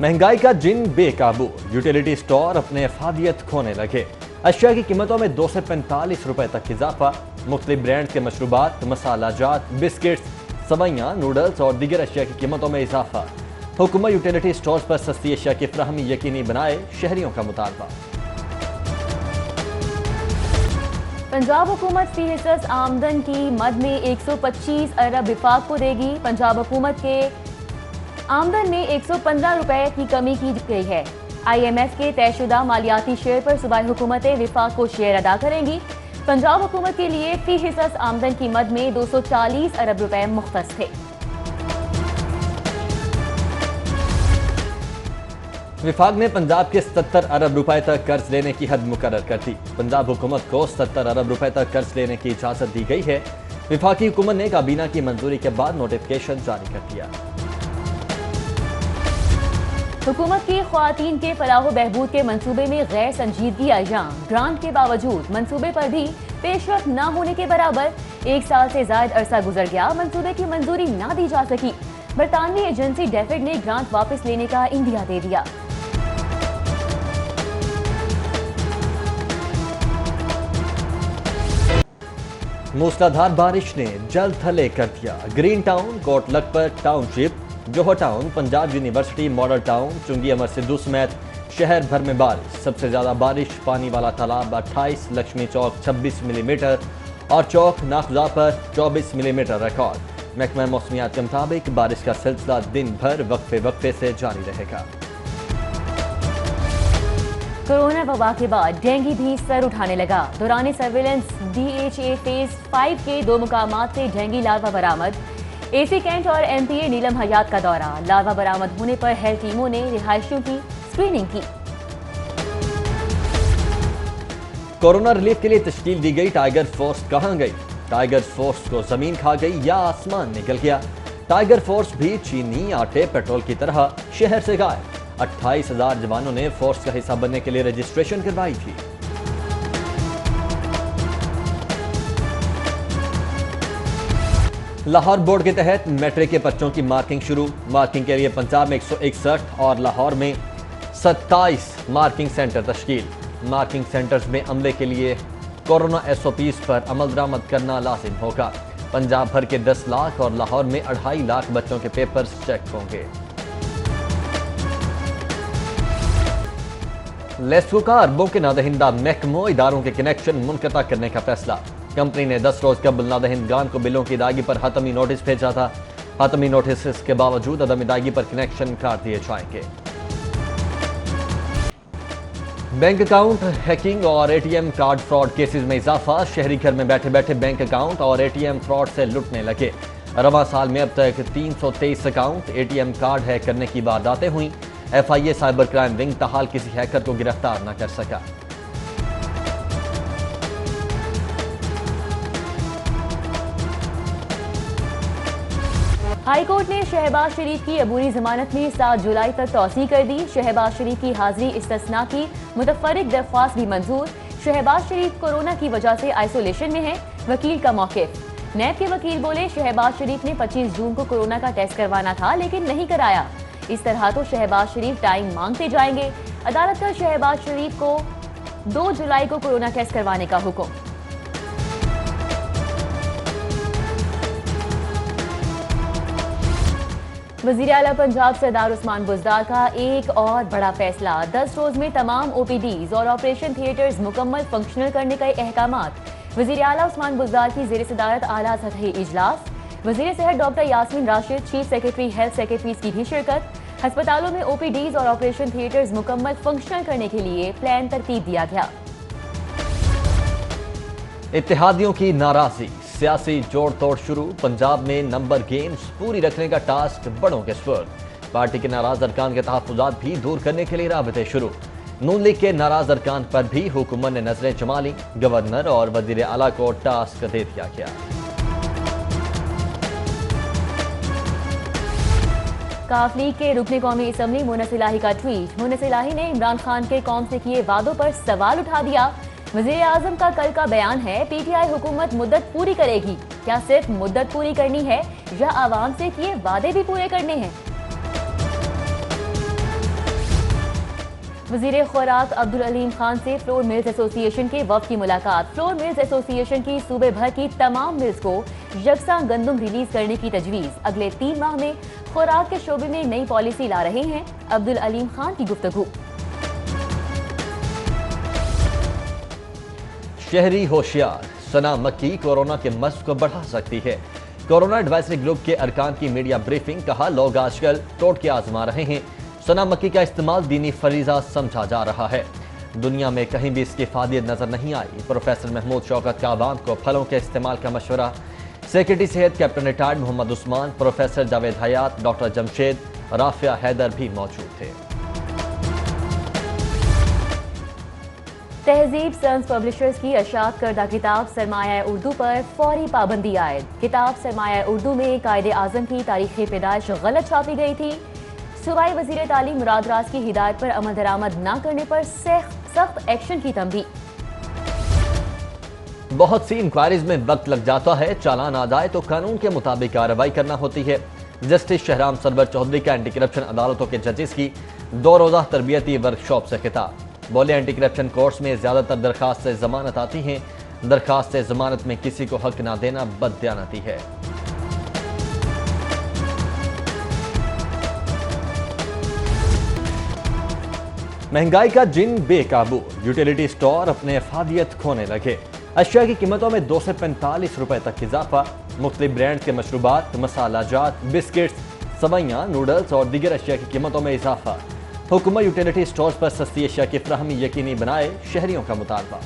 महंगाई का जिन बेकाबू, यूटिलिटी स्टोर अपने अफादियत खोने लगे। अशिया की कीमतों में 2 से 45 रुपए तक इजाफा। मुख्तलिफ ब्रांड के मशरूबात, मसालाजात, बिस्किट्स, सवैयाँ, नूडल्स और दीगर अशिया की कीमतों में इजाफा। हुकूमत यूटिलिटी स्टोर्स पर सस्ती अशिया की फराहमी यकीनी बनाए, शहरियों का मुतालबा। पंजाब हुकूमत फी हिस्स आमदन की मद में 125 अरब विफाक को देगी। पंजाब हुकूमत के आमदन में 115 रुपए की कमी की गई है। IMF के तयशुदा मालियाती शेयर पर सूबाई हुकूमतें विफाक को शेयर अदा करेंगी। पंजाब हुकूमत के लिए फी हिस्स आमदन की मद में 240 अरब रुपए मुख्तस थे। विफाक ने पंजाब के 70 अरब रुपए तक कर्ज लेने की हद मुकर्रर कर दी। पंजाब हुकूमत को 70 अरब रुपए तक कर्ज लेने की इजाजत दी गई है। विफाकी हुकूमत ने काबीना की मंजूरी के बाद नोटिफिकेशन जारी कर दिया। हुकूमत की ख्वातीन के फलाह बहबूद के मंसूबे में गैर संजीदगी आया। ग्रांट के बावजूद मंसूबे पर भी पेशरफ्त न होने के बराबर 1 साल से ज्यादा अरसा गुजर गया, मंसूबे की मंजूरी न दी जा सकी। बरतानवी एजेंसी डेफिड ने ग्रांट वापस लेने का इंदिया दे दिया। मूसलाधार बारिश ने जल थले कर दिया। Green Town, Kot Lakhpat Township, Johar Town, Punjab University Model Town, Chungi Amar Sidhu समेत शहर भर में बारिश। सबसे ज्यादा बारिश पानी वाला तालाब 28, लक्ष्मी चौक 26 मिलीमीटर और चौक नाखुदा पर 24 मिलीमीटर रिकॉर्ड। महकमा मौसमियात के मुताबिक बारिश का सिलसिला दिन भर वक्फे वक्फे से जारी रहेगा। कोरोना वबा के बाद डेंगू भी सर उठाने लगा। दौरान सर्विलेंस DHA फेज 5 के 2 मुकामात से डेंगू लार्वा बरामद। AC कैंट और MPA नीलम हयात का दौरा। लार्वा बरामद होने पर हेल्थ टीमों ने रिहायशियों की स्क्रीनिंग की। कोरोना रिलीफ के लिए तश्कील दी गई टाइगर फोर्स कहां गई? टाइगर फोर्स को जमीन खा गई या आसमान निकल गया? टाइगर फोर्स भी चीनी आटे पेट्रोल की तरह शहर से गायब। 28,000 जवानों ने फोर्स का हिस्सा बनने के लिए रजिस्ट्रेशन करवाई थी। लाहौर बोर्ड के तहत मैट्रिक के बच्चों की मार्किंग शुरू। मार्किंग के लिए पंजाब में 161 और लाहौर में 27 मार्किंग सेंटर तश्कील। मार्किंग सेंटर्स में अमले के लिए कोरोना SOPs पर अमल दरामद करना लाजिम होगा। पंजाब भर के 10 लाख और लाहौर में 2.5 लाख बच्चों के पेपर्स चेक होंगे। लेस्को का अरबों के नादहिंदा महकमों इदारों के कनेक्शन मुनक़ता करने का फैसला। कंपनी ने 10 रोज कबल नादहिंदगान को बिलों की अदायगी पर हतमी नोटिस भेजा था। हतमी नोटिस के बावजूद अदम अदायगी पर कनेक्शन काट दिए जाएंगे। बैंक अकाउंट हैकिंग और ATM कार्ड फ्रॉड केसेस में इजाफा। शहरी घर में बैठे बैठे बैंक अकाउंट और ATM फ्रॉड से लुटने लगे। रवां साल में अब तक 323 अकाउंट ATM कार्ड हैक करने की वारदातें हुई। FIA साइबर क्राइम विंग ताहाल किसी हैकर को गिरफ्तार न कर सका। हाई कोर्ट ने शहबाज शरीफ की अबूरी जमानत में 7 जुलाई तक तौसीह कर दी। शहबाज शरीफ की हाजिरी इस्तिस्ना की मुतफर्रिक दरख्वास्त भी मंजूर। शहबाज शरीफ कोरोना की वजह से आइसोलेशन में है, वकील का मौक़िफ़। नैब के वकील बोले शहबाज शरीफ ने 25 जून को कोरोना का टेस्ट करवाना था लेकिन नहीं कराया। इस तरह तो शहबाज शरीफ टाइम मांगते जाएंगे। अदालत का शहबाज शरीफ को 2 जुलाई को कोरोना टेस्ट करवाने का हुक्म। वज़ीर आला पंजाब सरदार उस्मान बुज़दार का एक और बड़ा फैसला। 10 रोज में तमाम OPDs और ऑपरेशन थिएटर्स मुकम्मल फंक्शनल करने का अहकामात। वज़ीर आला उस्मान बुज़दार की ज़ेर सदारत आला सतही इजलास। वज़ीर सेहत doctor Yasmin Rashid, chief secretary health secretaries की भी शिरकत। अस्पतालों में OPDs और ऑपरेशन थिएटर्स मुकम्मल फंक्शनल करने के लिए प्लान तरतीब दिया गया। इत्तेहादियों की नाराजगी, सियासी जोड़ तोड़ शुरू। पंजाब में नंबर गेम्स पूरी रखने का टास्क बड़ों के स्पुर्द। पार्टी के नाराज अरकान के तहफ़्फ़ुज़ात भी दूर करने के लिए राबते शुरू। नून लीग के नाराज अरकान पर भी हुकूमत ने नजरें जमा ली। गवर्नर और वज़ीर आला को टास्क दे दिया गया। काफ लीग के रुकने कौमी असम्बली मुनस इलाही का ट्वीट। मुनस इलाही ने इमरान खान के कौम से किए वादों पर सवाल उठा दिया। वज़ीर आज़म का कल का बयान है PTI हुकूमत मुद्दत पूरी करेगी। क्या सिर्फ मुद्दत पूरी करनी है या आवाम से किए वादे भी पूरे करने हैं? वजीर खुराक अब्दुल अलीम खान से फ्लोर मिल्स एसोसिएशन के वफ़द की मुलाकात। फ्लोर मिल्स एसोसिएशन की सूबे भर की तमाम मिल्स को यकसा गंदम रिलीज करने की तजवीज़। अगले 3 माह में खुराक के शोबे में नई पॉलिसी ला रहे हैं अब्दुल अलीम खान की गुफ्तगू। शहरी होशियार, सना मक्की कोरोना के मर्ज को बढ़ा सकती है। कोरोना एडवाइजरी ग्रुप के अरकान की मीडिया ब्रीफिंग, कहा लोग आजकल टोटके आजमा रहे हैं। सना मक्की का इस्तेमाल दीनी फरीजा समझा जा रहा है। दुनिया में कहीं भी इसकी फादियत नजर नहीं आई। प्रोफेसर महमूद शौकत का आवाम को फलों के इस्तेमाल का मशवरा। सेक्रेटरी सेहत captain retired Mohammad Usman, professor Javed Hayat, doctor Jamshed, Rafia Haider भी मौजूद थे। तहजीब सन्स पब्लिशर्स की अशात करदा किताब सरमाया उर्दू पर फौरी पाबंदी आयद। किताब सरमाया उर्दू में कायदे आजम की तारीख पैदाइश गलत छापी गई थी। सूबाई वजीर तालीम मुराद राज की हिदायत पर अमल दरामद न करने पर सख्त एक्शन की तंबीह। बहुत सी इंक्वायरीज में वक्त लग जाता है, चालान आ जाए तो कानून के मुताबिक कार्रवाई करना होती है। जस्टिस शहराम सरवर चौधरी का एंटी करप्शन अदालतों के जजेस की 2 रोजा तरबियती वर्कशॉप से खिताब। बोले एंटी करप्शन कोर्स में ज्यादातर दरखास्त से जमानत आती हैं। दरखास्त से जमानत में किसी को हक ना देना बददियानती है। महंगाई का जिन बेकाबू, यूटिलिटी स्टोर अपने अफादियत खोने लगे। अशिया की कीमतों में 2 से 45 रुपए तक इजाफा। मुख्तलिफ ब्रांड के मशरूबात, मसाला जात, बिस्किट्स, सवैयां, नूडल्स और दीगर अशिया की कीमतों में इजाफा। हुकूमत यूटिलिटी स्टोर्स पर सस्ती अशिया की फराहमी यकीनी बनाए, शहरियों का मुतालबा।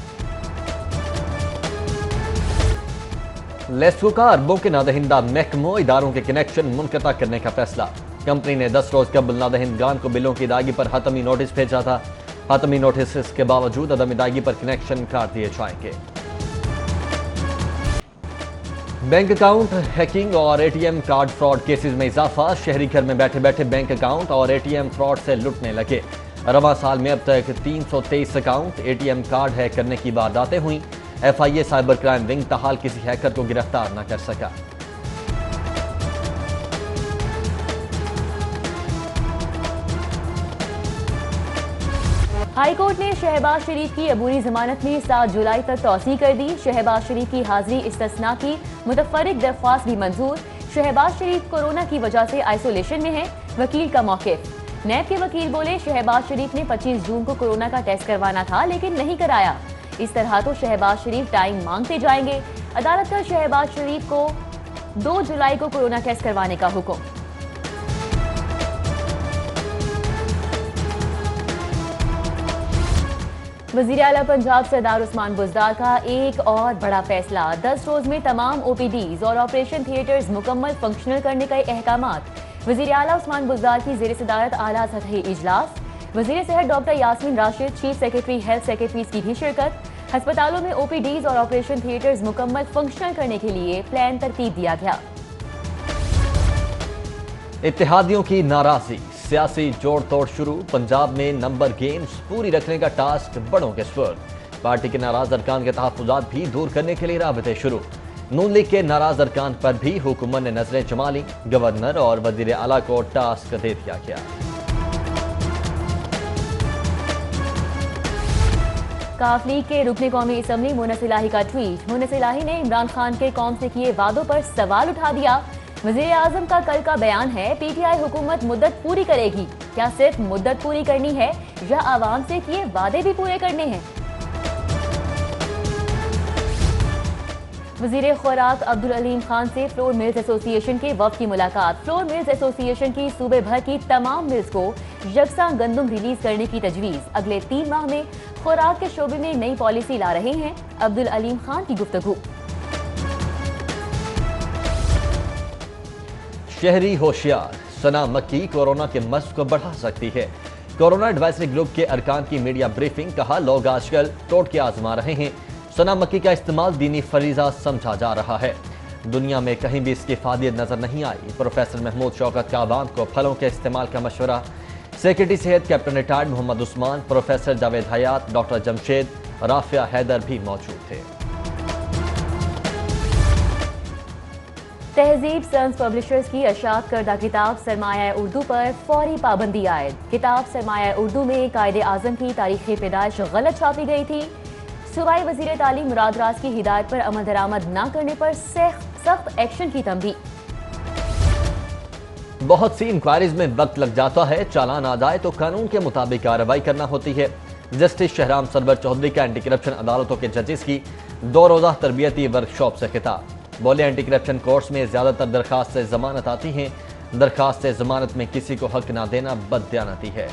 लेस्को का अरबों के नादहिंदा महकमों इदारों के कनेक्शन मुनक़ता करने का फैसला। कंपनी ने 10 रोज कबल नादहिंदगान को बिलों की अदायगी पर हतमी नोटिस भेजा था। हतमी नोटिस के बावजूद अदम अदायगी पर कनेक्शन काट दिए जाएंगे। बैंक अकाउंट हैकिंग और एटीएम कार्ड फ्रॉड केसेस में इजाफा। शहरी घर में बैठे बैठे बैंक अकाउंट और एटीएम फ्रॉड से लुटने लगे। रवां साल में अब तक 323 अकाउंट, एटीएम कार्ड हैक करने की वारदातें हुई। FIA साइबर क्राइम विंग ताहाल किसी हैकर को गिरफ्तार न कर सका। हाई कोर्ट ने शहबाज शरीफ की अबूरी जमानत में 7 जुलाई तक तौसीह कर दी। शहबाज शरीफ की हाजिरी इस्तिस्ना की मुतफर्रिक दरख्वास्त भी मंजूर। शहबाज शरीफ कोरोना की वजह से आइसोलेशन में है, वकील का मौक़िफ़। नैब के वकील बोले शहबाज शरीफ ने 25 जून को कोरोना का टेस्ट करवाना था लेकिन नहीं कराया। इस तरह तो शहबाज शरीफ टाइम मांगते जाएंगे। अदालत का शहबाज शरीफ को 2 जुलाई को कोरोना टेस्ट करवाने का हुक्म। वज़ीर आला पंजाब सरदार उस्मान बुज़दार का एक और बड़ा फैसला। 10 रोज में तमाम OPDs और ऑपरेशन थिएटर्स मुकम्मल फंक्शनल करने का अहकामात। वज़ीर आला उस्मान बुज़दार की ज़ेर सदारत आला सतही इजलास। वज़ीर सेहत doctor Yasmin Rashid, chief secretary health secretaries की भी शिरकत। अस्पतालों में OPDs और ऑपरेशन थिएटर्स मुकम्मल फंक्शनल करने के लिए प्लान तरतीब दिया गया। इत्तेहादियों की नाराजगी, सियासी जोड़ तोड़ शुरू। पंजाब में नंबर गेम्स पूरी रखने का टास्क बड़ों के सुपुर्द। पार्टी के नाराज अरकान के तहफ़्फ़ुज़ात भी दूर करने के लिए राबते शुरू। नून लीग के नाराज अरकान पर भी हुकूमत ने नजरें जमा ली। गवर्नर और वज़ीर आला को टास्क दे दिया गया। काफ लीग के रुकने कौमी असम्बली मुनस इलाही का ट्वीट। मुनस इलाही ने इमरान खान के कौम से किए वादों पर सवाल उठा दिया। वज़ीर आज़म का कल का बयान है PTI हुकूमत मुद्दत पूरी करेगी। क्या सिर्फ मुद्दत पूरी करनी है या आवाम से किए वादे भी पूरे करने हैं? वज़ीर खुराक अब्दुल अलीम खान से फ्लोर मिल्स एसोसिएशन के वफ़द की मुलाकात। फ्लोर मिल्स एसोसिएशन की सूबे भर की तमाम मिल्स को यकसा गंदम रिलीज करने की तजवीज़। अगले 3 माह में खुराक के शोबे में नई पॉलिसी ला रहे हैं अब्दुल अलीम खान की गुफ्तगू। शहरी होशियार, सना मक्की कोरोना के मर्ज को बढ़ा सकती है। कोरोना एडवाइजरी ग्रुप के अरकान की मीडिया ब्रीफिंग, कहा लोग आजकल टोटके आजमा रहे हैं। सना मक्की का इस्तेमाल दीनी फरीजा समझा जा रहा है। दुनिया में कहीं भी इसकी फादियत नजर नहीं आई। प्रोफेसर महमूद शौकत का आवाम को फलों के इस्तेमाल का मशवरा। सेक्रेटरी सेहत captain retired Mohammad Usman, professor Javed Hayat, doctor Jamshed, Rafia Haider भी मौजूद थे। تہذیب سنس پبلشرز کی اشاعت کردہ کتاب سرمایہ اردو پر فوری پابندی عائد۔ کتاب سرمایہ اردو میں قائد اعظم کی تاریخ پیدائش غلط چھاپی گئی تھی۔ صوبائی وزیر تعلیم مراد راز کی ہدایت پر عمل درآمد نہ کرنے پر سخت ایکشن کی تنبیہ۔ بہت سی انکوائریز میں وقت لگ جاتا ہے، چالان آ جائے تو قانون کے مطابق کارروائی کرنا ہوتی ہے۔ جسٹس شہرام سرور چودھری کا اینٹی کرپشن عدالتوں کے ججز کی 2 روزہ تربیتی ورکشاپ سے خطاب۔ بولے اینٹی کرپشن کورس میں زیادہ تر درخواست سے ضمانت آتی ہیں، درخواست سے ضمانت میں کسی کو حق نہ دینا بددیانتی ہے۔